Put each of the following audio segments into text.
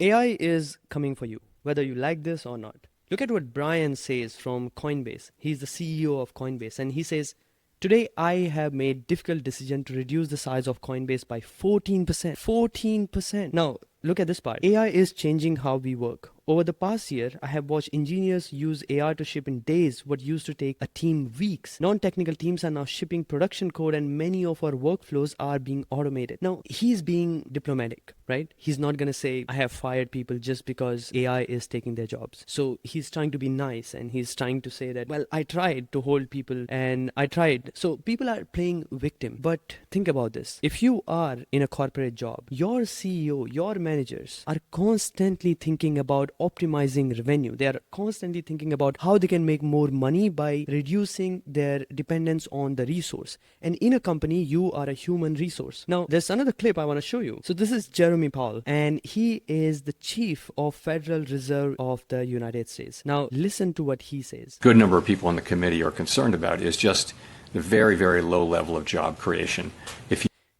AI is coming for you, whether you like this or not. Look at what Brian says from Coinbase. He's the CEO of Coinbase, and he says, "Today I have made difficult decision to reduce the size of Coinbase by 14%. 14%. Now, look at this part. AI is changing how we work. Over the past year, I have watched engineers use AI to ship in days what used to take a team weeks. Non-technical teams are now shipping production code and many of our workflows are being automated." Now, he's being diplomatic, right? He's not going to say, "I have fired people just because AI is taking their jobs." So he's trying to be nice and he's trying to say that, well, I tried to hold people and I tried. So people are playing victim. But think about this. If you are in a corporate job, your CEO, your managers are constantly thinking about optimizing revenue. They are constantly thinking about how they can make more money by reducing their dependence on the resource. And in a company, you are a human resource. Now, there's another clip I want to show you. So this is Jeremy Powell, and he is the chief of Federal Reserve of the United States. Now, listen to what he says. Good number of people on the committee are concerned about is just the very, very low level of job creation.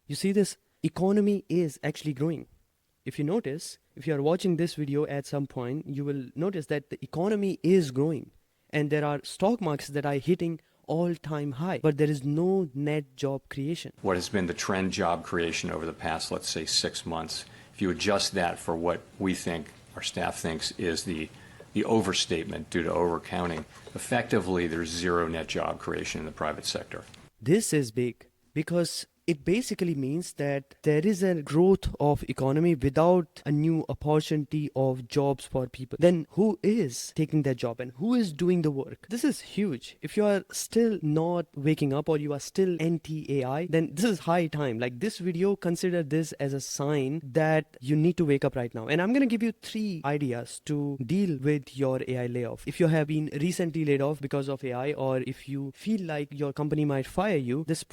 You see, this economy is actually growing. If you notice, if you are watching this video at some point, you will notice that the economy is growing and there are stock markets that are hitting all-time high, but there is no net job creation. What has been the trend job creation over the past, let's say, 6 months, if you adjust that for what we think, our staff thinks, is the overstatement due to overcounting, effectively there's zero net job creation in the private sector. This is big because it basically means that there is a growth of economy without a new opportunity of jobs for people. Then who is taking that job and who is doing the work? This is huge. If you are still not waking up or you are still anti-AI, then this is high time. Like this video, consider this as a sign that you need to wake up right now. And I'm going to give you 3 ideas to deal with your AI layoff. If you have been recently laid off because of AI, or if you feel like your company might fire you, this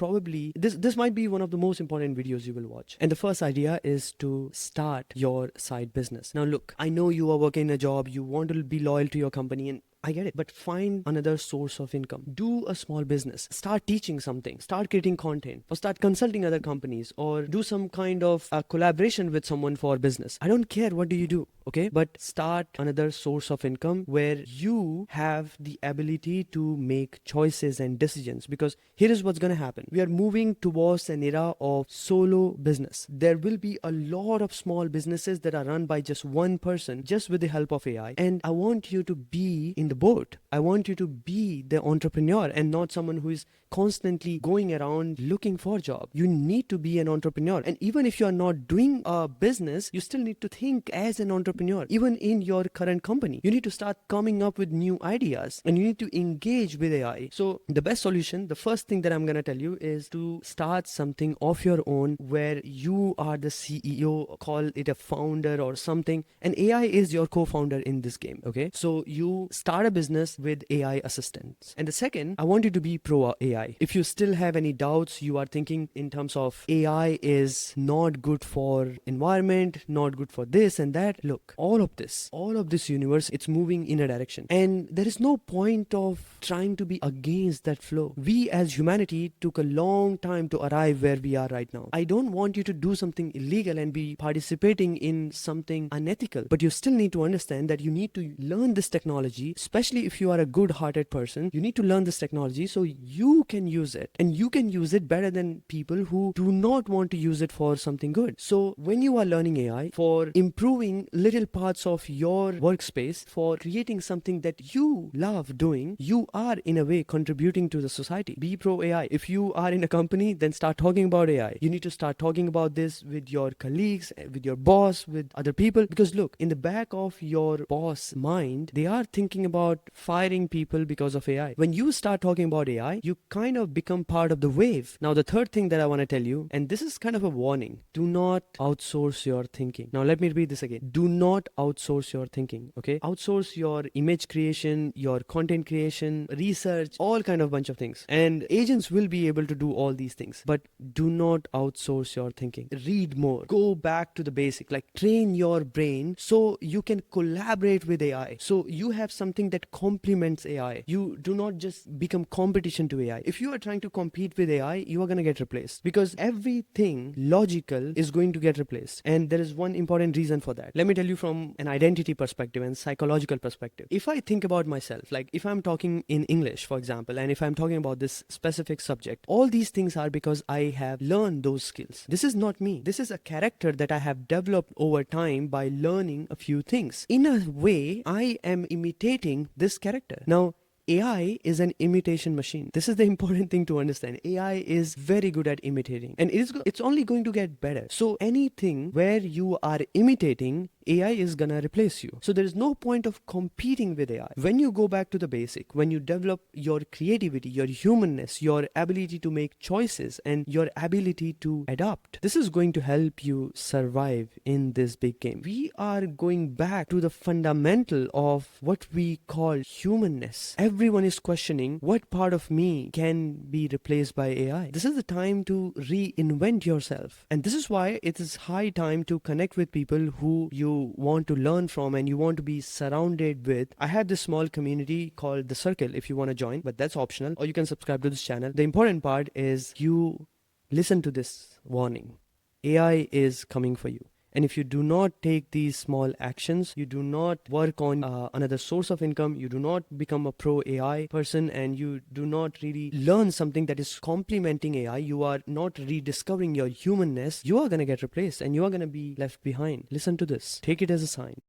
might be one of the most important videos you will watch. And the first idea is to start your side business. Now look, I know you are working a job, you want to be loyal to your company, and I get it, but find another source of income. Do a small business. Start teaching something. Start creating content, or start consulting other companies, or do some kind of collaboration with someone for business. I don't care what do you do, okay? But start another source of income where you have the ability to make choices and decisions. Because here is what's going to happen. We are moving towards an era of solo business. There will be a lot of small businesses that are run by just one person, just with the help of AI. And I want you to be in the boat. I want you to be the entrepreneur and not someone who is constantly going around looking for a job. You need to be an entrepreneur. And even if you are not doing a business, you still need to think as an entrepreneur. Even in your current company, you need to start coming up with new ideas and you need to engage with AI. So the best solution, the first thing that I'm going to tell you, is to start something of your own where you are the CEO, call it a founder or something. And AI is your co-founder in this game. Okay. So you start a business with AI assistants. And the second, I want you to be pro AI. If you still have any doubts, you are thinking in terms of AI is not good for environment, not good for this and that. Look, all of this universe, it's moving in a direction. And there is no point of trying to be against that flow. We as humanity took a long time to arrive where we are right now. I don't want you to do something illegal and be participating in something unethical, but you still need to understand that you need to learn this technology, especially if you are a good-hearted person. You need to learn this technology so you can use it, and you can use it better than people who do not want to use it for something good. So when you are learning AI for improving little parts of your workspace, for creating something that you love doing, you are in a way contributing to the society. Be pro AI. If you are in a company, then start talking about AI. You need to start talking about this with your colleagues, with your boss, with other people, because look, in the back of your boss mind, they are thinking about firing people because of AI. When you start talking about AI, you kind of become part of the wave. Now, the third thing that I want to tell you, and this is kind of a warning, do not outsource your thinking. Now, let me repeat this again. Do not outsource your thinking, okay? Outsource your image creation, your content creation, research, all kind of bunch of things. And agents will be able to do all these things, but do not outsource your thinking. Read more. Go back to the basic, like train your brain so you can collaborate with AI. So you have something that complements AI. You do not just become competition to AI. If you are trying to compete with AI, you are going to get replaced, because everything logical is going to get replaced. And there is one important reason for that. Let me tell you from an identity perspective and psychological perspective. If I think about myself, like if I'm talking in English, for example, and if I'm talking about this specific subject, all these things are because I have learned those skills. This is not me. This is a character that I have developed over time by learning a few things. In a way, I am imitating this character. Now, AI is an imitation machine. This is the important thing to understand. AI is very good at imitating, and it's only going to get better. So anything where you are imitating, AI is gonna replace you. So there is no point of competing with AI. When you go back to the basic, when you develop your creativity, your humanness, your ability to make choices, and your ability to adapt, this is going to help you survive in this big game. We are going back to the fundamental of what we call humanness. Everyone is questioning what part of me can be replaced by AI. This is the time to reinvent yourself. And this is why it is high time to connect with people who you want to learn from and you want to be surrounded with. I have this small community called The Circle if you want to join, but that's optional, or you can subscribe to this channel. The important part is you listen to this warning. AI is coming for you. And if you do not take these small actions, you do not work on another source of income, you do not become a pro AI person, and you do not really learn something that is complementing AI, you are not rediscovering your humanness, you are going to get replaced and you are going to be left behind. Listen to this. Take it as a sign.